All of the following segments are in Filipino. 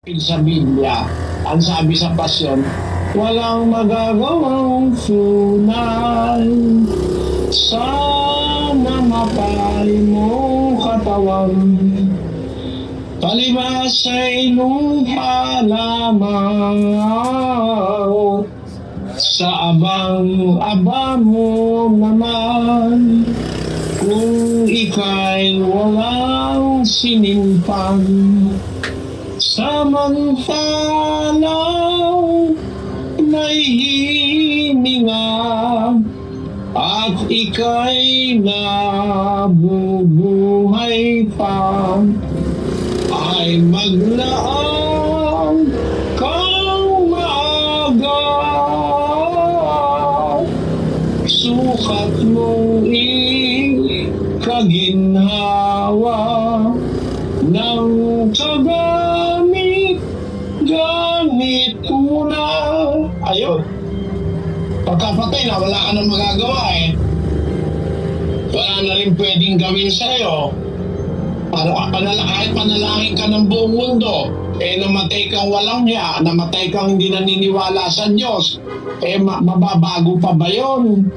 Sa Biblia, ang sabi sa pasyon, walang magagawang sunay sa namatay mong katawan. Palibas ay lupa lamang sa abang-aba mo naman. Kung ika'y walang sinimpan, samantalang nahihininga at ika'y nabubuhay pa, ay maglaang kang maaga. Sukat mong ikaginhawa ng gamit ko na. Ayun. Pagkapatay na, wala ka nang magagawa eh. Wala na rin pwedeng gawin sa'yo. Kahit panalangin ka ng buong mundo, namatay kang walang hiya, namatay kang hindi naniniwala sa Diyos, mababago pa ba yun?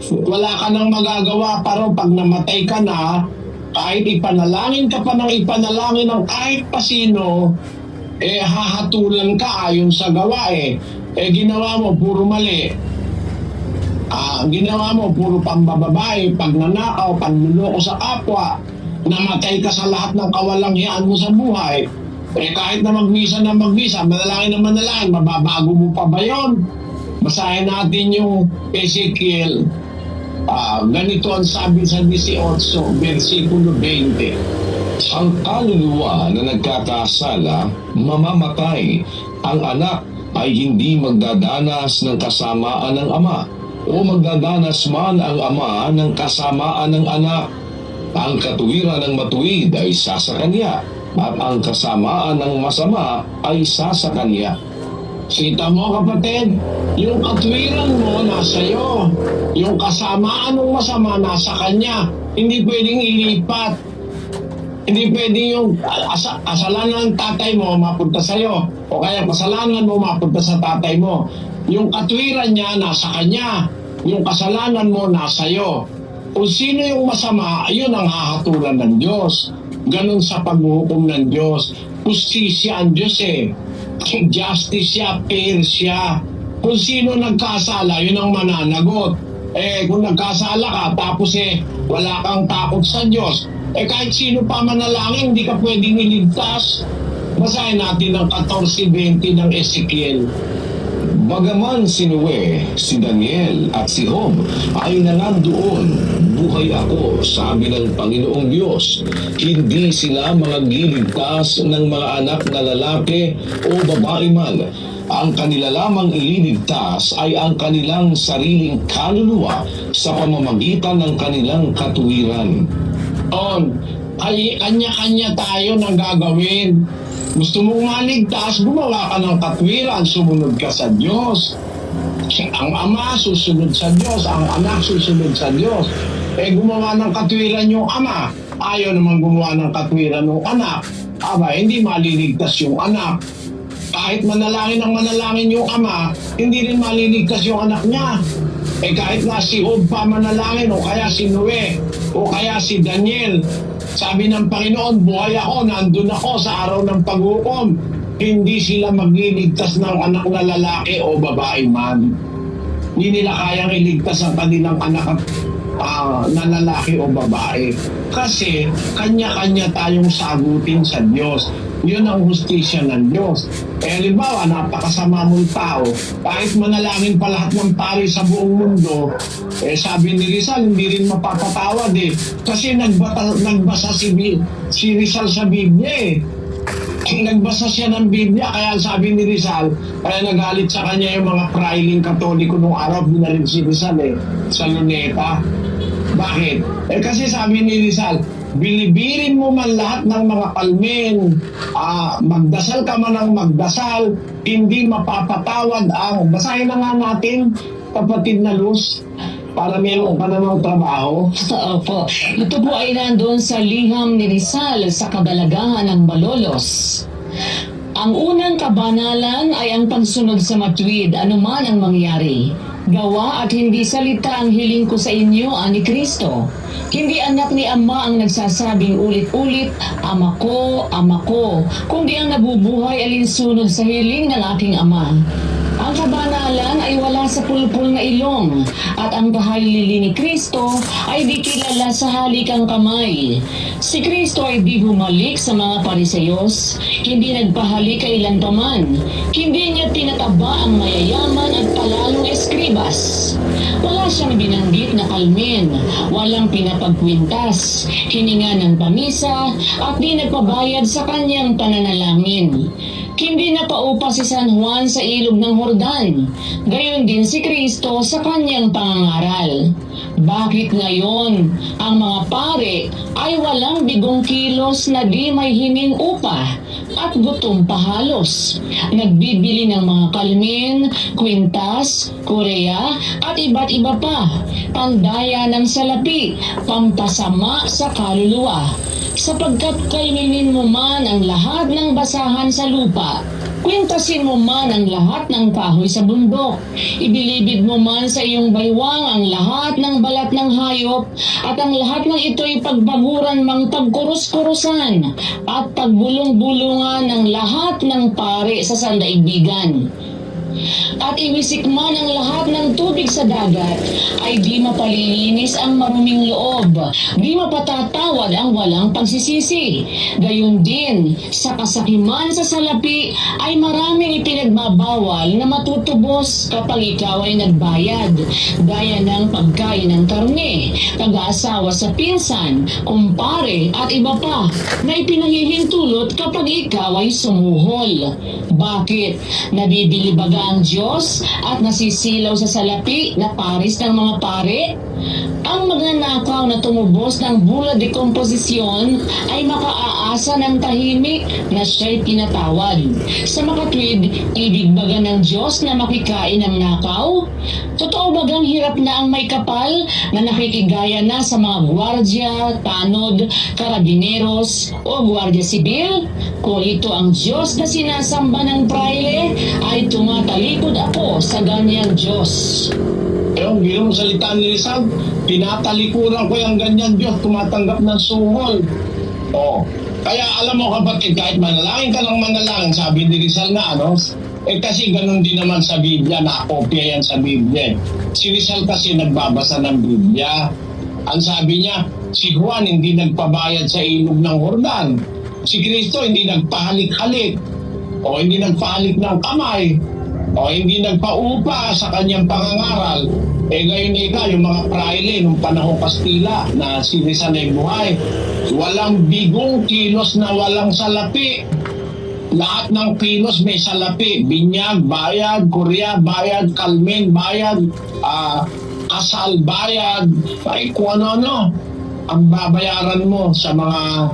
Wala ka nang magagawa pero pag namatay ka na, kahit ipanalangin ka pa ng ipanalangin ng kahit pasino, hahatulan ka ayon sa gawa ginawa mo puro mali. Ginawa mo puro pambababae, pagnanakaw, panluloko sa kapwa, namatay ka sa lahat ng kawalanghiyaan mo sa buhay. Kahit na magmisa, manalangin na manalangin, mababago mo pa ba yun? Basahin natin yung Ezekiel. Ganito ang sabi sa 18, versikulo 20. Ang kaluluwa na nagkakasala, mamamatay. Ang anak ay hindi magdadanas ng kasamaan ng ama, o magdadanas man ang ama ng kasamaan ng anak. Ang katuwiran ng matuwid ay sasa kanya, at ang kasamaan ng masama ay sasa kanya. Kita mo kapatid, yung katwiran mo nasa iyo, yung kasamaan ng masama nasa kanya. Hindi pwedeng ilipat. Hindi pwedeng yung kasalanan ng tatay mo mapunta sa iyo, o kaya kasalanan mo mapunta sa tatay mo. Yung katwiran niya nasa kanya, yung kasalanan mo nasa iyo. Kung sino yung masama, yun ang hahatulan ng Diyos. Ganun sa paghuhukom ng Diyos. Justisya ang Diyos justice siya, fair siya. Kung sino nagkasala, yun ang mananagot. Kung nagkasala ka, tapos wala kang takot sa Diyos, kahit sino pa manalangin, hindi ka pwedeng iligtas. Basahin natin ang 14:20 ng Ezekiel. Bagaman si Noe, si Daniel at si Job ay nangandoon, buhay ako, sabi ng Panginoong Diyos, hindi sila magiligtas ng mga anak na lalaki o babae man. Ang kanila lamang ililigtas ay ang kanilang sariling kaluluwa sa pamamagitan ng kanilang katuwiran. Ay kanya-kanya tayo ng gagawin. Gusto mong maligtas, gumawa ka ng katwiran, sumunod ka sa Diyos. Ang ama susunod sa Diyos, ang anak susunod sa Diyos. Gumawa ng katwiran yung ama, ayaw naman gumawa ng katwiran ng anak. Hindi maliligtas yung anak. Kahit manalangin ang manalangin yung ama, hindi rin maliligtas yung anak niya. Kahit na si Job pa manalangin, o kaya si Noe, o kaya si Daniel, sabi ng Panginoon, buhay ako, nandun ako sa araw ng paghukom. Hindi sila magliligtas ng anak na lalaki o babae man. Hindi nila kayang iligtas ang kanilang anak na lalaki o babae. Kasi kanya-kanya tayong sagutin sa Diyos. Yun ang hustisya ng Diyos. Halimbawa, napakasama mong tao, kahit manalangin pa lahat ng pari sa buong mundo, sabi ni Rizal, hindi rin mapapatawad Kasi nagbasa si Rizal sa Biblia Nagbasa siya ng Biblia, kaya sabi ni Rizal, kaya nagalit sa kanya yung mga prailing katoliko nung araw, binarin si Rizal sa Luneta. Bakit? Kasi sabi ni Rizal, bilibirin mo man lahat ng mga palmen, magdasal ka man ng magdasal, hindi mapapatawad ang, basahin na nga natin, kapatid na Luz, para meron ka na ng trabaho. Opo. Ito po ay nandun sa liham ni Rizal sa kabalagahan ng Malolos. Ang unang kabanalan ay ang pagsunod sa matuwid, anuman ang mangyari. Gawa at hindi salita ang hiling ko sa inyo, ani Kristo. Hindi anak ni Ama ang nagsasabing ulit-ulit, Ama ko, kundi ang nabubuhay alinsunod sa hiling ng aking Ama. Ang kabanalan ay wala sa pulpul na ilong, at ang kahalili ni Kristo ay di kilala sa halikang kamay. Si Kristo ay di bumalik sa mga parisayos, hindi nagpahalik kailan paman, hindi niya tinataba ang mayayaman at palalong eskribas. Wala siyang binanggit na kalmen, walang pinapagkwintas, hininga ng pamisa, at di nagpabayad sa kanyang pananalangin. Hindi napaupa si San Juan sa ilog ng Jordan, gayon din si Kristo sa kanyang pangangaral. Bakit ngayon ang mga pare ay walang bigong kilos na di may himing upa at gutom pahalos? Nagbibili ng mga kalmin, kwintas, korea at iba't iba pa, pandaya ng salapi, pampasama sa kaluluwa. Sapagkat kainin mo man ang lahat ng basahan sa lupa, kwintasin mo man ang lahat ng kahoy sa bundok, ibilibid mo man sa iyong baywang ang lahat ng balat ng hayop, at ang lahat ng ito'y pagbaguran mang pagkurus-kurusan, at pagbulong-bulungan ng lahat ng pare sa sandaigdigan. At iwisik man ang lahat ng tubig sa dagat, ay di mapalilinis ang maruming loob, di mapatatawad ang walang pagsisisi. Gayon din, sa kasakiman sa salapi, ay maraming ipinagbabawal na matutubos kapag ikaw ay nagbayad, gaya ng pagkain ng karne, pag-aasawa sa pinsan, kumpare at iba pa, na ipinahihintulot kapag ikaw ay sumuhol. Bakit? Nabibili baga ang Diyos at nasisilaw sa salapi na paris ng mga pare? Ang magnanakaw na tumubos ng bula de komposisyon ay makaaasa ng tahimik na siya'y pinatawad. Sa makatwid, ibig baga ng Diyos na makikain ng nakaw? Totoo bagang hirap na ang may kapal na nakikigaya na sa mga gwardya, tanod, karabineros o gwardya sibil? Kung ito ang Diyos na sinasamba ng praile, ay tumatalikod ako sa ganyang Diyos. Yung ginong salita ni Rizal, pinatalikuran ko yung ganyan Diyos, tumatanggap ng sungol. O, kaya alam mo kapatid, kahit manalangin ka ng manalangin, sabi ni Rizal na kasi ganun din naman sa Biblia, nakopya yan sa Biblia. Si Rizal kasi nagbabasa ng Biblia. Ang sabi niya, si Juan hindi nagpabayad sa ilog ng Jordan. Si Kristo hindi nagpahalik-halik. O hindi nagpahalik ng kamay. O hindi nagpaupa sa kanyang pangangaral. Ngayon yung mga praile nung panahong Kastila na si Rizal ay buhay, walang bigong kilos na walang salapi. Lahat ng kilos may salapi. Binyag, bayad, korea, bayad, kalmen, bayad, kasal, bayad, ay kung ano-ano ang babayaran mo sa mga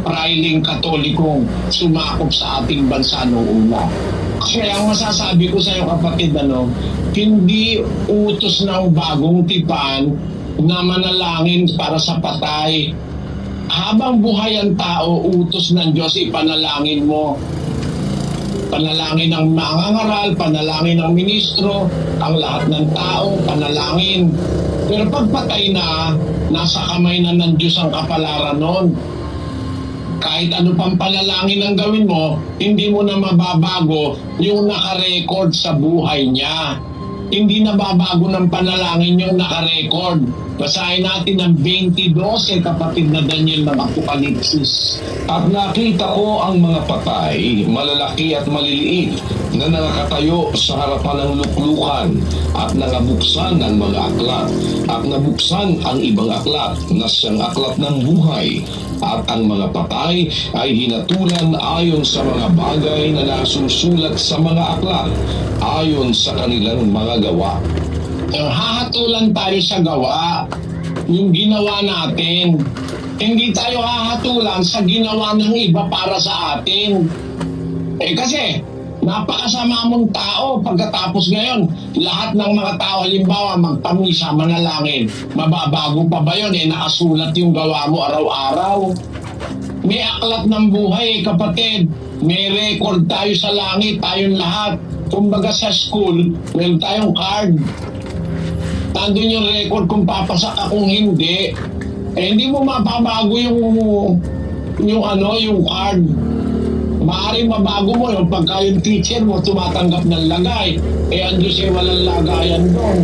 prailing katolikong sumakop sa ating bansa noong una. Kaya ang masasabi ko sa iyo kapatid, hindi utos ng bagong tipan na manalangin para sa patay. Habang buhay ang tao, utos ng Diyos, ipanalangin mo. Panalangin ng mangangaral, panalangin ng ministro, ang lahat ng tao, panalangin. Pero pag patay na, nasa kamay na ng Diyos ang kapalaran nun. Kahit ano pang panalangin ang gawin mo, hindi mo na mababago yung nakarecord sa buhay niya. Hindi na babago ng panalangin yung nakarecord. Basahin natin ang 20:12, kapatid na Daniel ng Apokalipsis. At nakita ko ang mga patay, malalaki at maliliit, na nakatayo sa harapan ng luklukan, at nangabuksan ang mga aklat, at nabuksan ang ibang aklat na siyang aklat ng buhay, at ang mga patay ay hinatulan ayon sa mga bagay na nasusulat sa mga aklat, ayon sa kanilang mga gawa. Hahatulan tayo sa gawa, yung ginawa natin. Hindi tayo hahatulan sa ginawa ng iba para sa atin. Kasi napakasama mong tao pagkatapos ngayon. Lahat ng mga tao, halimbawa, magpamisa, manalangin. Mababago pa ba yun? Nakasulat yung gawa mo araw-araw. May aklat ng buhay, kapatid. May record tayo sa langit, tayong lahat. Kumbaga sa school, meron tayong card. Nandun yung record kung papasak ka, kung hindi. Hindi mo mapabago yung card. Maaaring mabago mo yung pagka yung teacher mo tumatanggap ng lagay. Ang Diyos ay walang lagayan doon.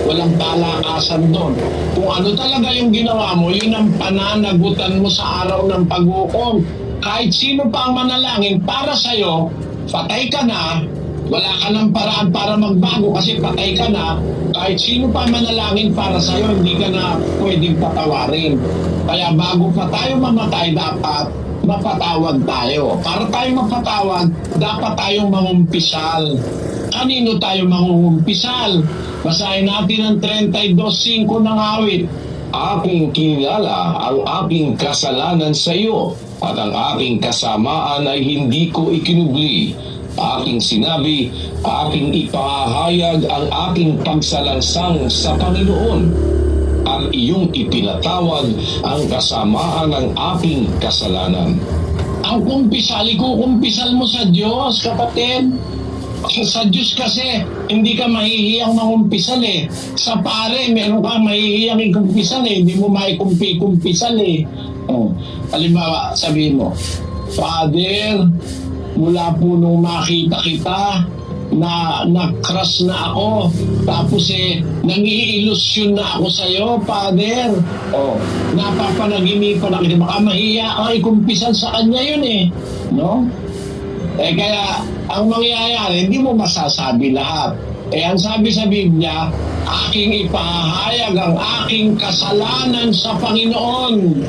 Walang palakasan doon. Kung ano talaga yung ginawa mo, yun ang pananagutan mo sa araw ng paghukom. Kahit sino pa ang manalangin para sa'yo, patay ka na, wala ka ng paraan para magbago kasi patay ka na. Kahit sino pa manalangin para sa'yo, hindi ka na pwedeng patawarin. Kaya bago pa tayo mamatay, dapat mapatawad tayo. Para tayo mapatawad, dapat tayong mangumpisal. Kanino tayo mangungumpisal? Basahin natin ang 32:5 ng awit. Aking kinilala ang aking kasalanan sa iyo, at ang aking kasamaan ay hindi ko ikinubli. Aking sinabi, aking ipahayag ang aking pagsalansang sa Panginoon. Ang iyong ipinatawad ang kasamaan ng aking kasalanan. Ang kumpisal, ikukumpisal mo sa Diyos, kapatid. Sa Diyos kasi, hindi ka mahihiyang mangumpisal eh. Sa pare, meron ka mahihiyang ikumpisal eh. Hindi mo maikumpisal eh. Halimbawa, sabihin mo, Father, mula po nung makita kita, na-crush na ako. Tapos nang-i-illusion na ako sa'yo, Father. Napapanaginipan na kita. Baka mahiya ka ikumpisal sa kanya yun eh. No? Kaya, ang mangyayari, hindi mo masasabi lahat. Ang sabi sa Biblia, aking ipahayag ang aking kasalanan sa Panginoon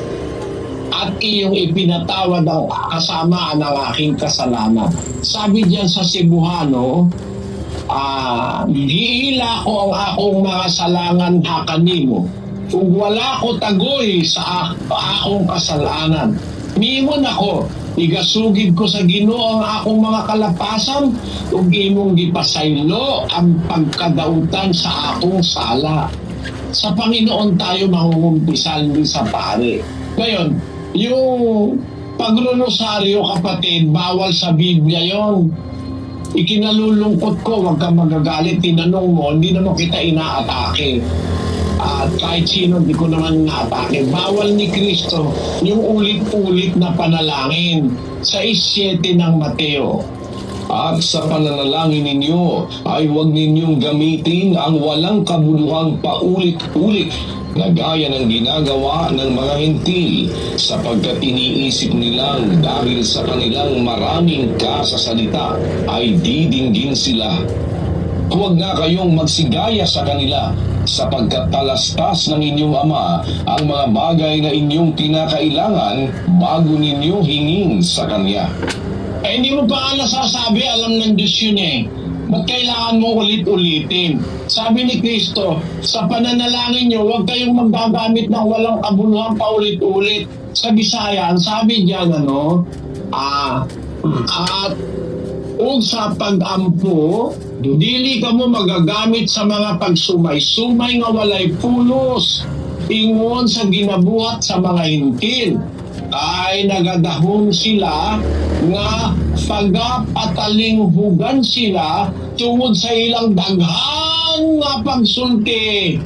at iyong ipinatawad ang kasamaan ng aking kasalanan. Sabi diyan sa Cebuano, hihila ko ang akong mga salangan hakanimo. Kung wala ko tagoy sa akong kasalanan, mimon ako, igasugid ko sa Ginoo ang akong mga kalapasan, ug imong gipasaylo ang pagkadautan sa akong sala. Sa Panginoon tayo mangungumpisal din sa pare. Ngayon, yung paglulosaryo, kapatid, bawal sa Biblia yon. Ikinalulungkot ko, huwag kang magagalit, tinanong mo, hindi naman kita inaatake. At kahit sino, hindi ko naman inaatake. Bawal ni Kristo yung ulit-ulit na panalangin sa 7 ng Mateo. At sa pananalangin ninyo ay huwag ninyong gamitin ang walang kabuluhang paulit-ulit na gaya ng ginagawa ng mga hentil, sapagkat iniisip nilang dahil sa kanilang maraming kasasalita ay didinggin sila. Huwag nga kayong magsigaya sa kanila, sapagkat talastas ng inyong Ama ang mga bagay na inyong kinakailangan bago ninyo hingin sa Kanya. Hindi mo pa nga nasasabi, alam ng Diyos yun eh. Ba't kailangan mo ulit-ulitin? Sabi ni Kristo, sa pananalangin nyo, huwag kayong magagamit ng walang kabuluhan paulit-ulit. Sa Bisaya, sabi diyan, at ug sa pag-ampo, dili ka mo magagamit sa mga pagsumay-sumay nga walay pulos, ingon sa ginabuhat sa mga hintil. Ay nagadahon sila nga pagapatalinghugan sila tungod sa ilang daghan nga pagsulti.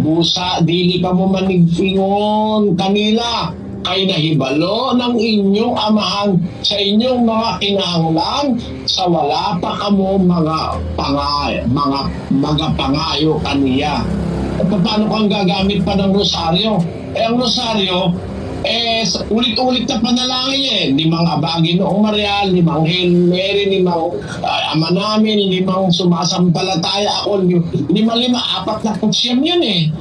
Busa, dili ka mo manigfingon kanila, kay nahibalo ng inyong amahan sa inyong mga kinahanglan sa wala pa kamo mga pangayo kaniya. At paano kang gagamit pa ng rosaryo? Ang rosaryo, ulit-ulit na panalangin limang abagi noong Marial, limang Hail Mary, limang Ama namin, limang sumasampalataya ako, lima, 49 yun eh.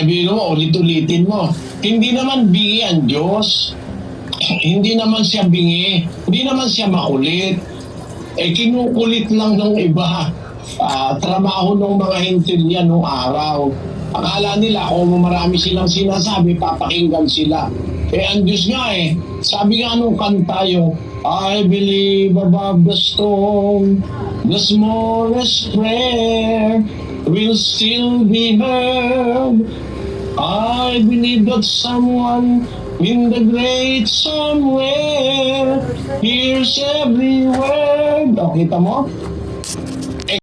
Biro mo, ulit-ulitin mo. Hindi naman bingi ang Diyos. Hindi naman siya bingi. Hindi naman siya makulit. Kinukulit lang ng iba. Trabaho ng mga hintil yan noong araw. Akala nila kung marami silang sinasabi, papakinggan sila. Ang Diyos nga sabi nga nung kanta yung, I believe above the storm, the smallest prayer will still be heard. I believe that someone In the great somewhere, hears every word. O, kita mo?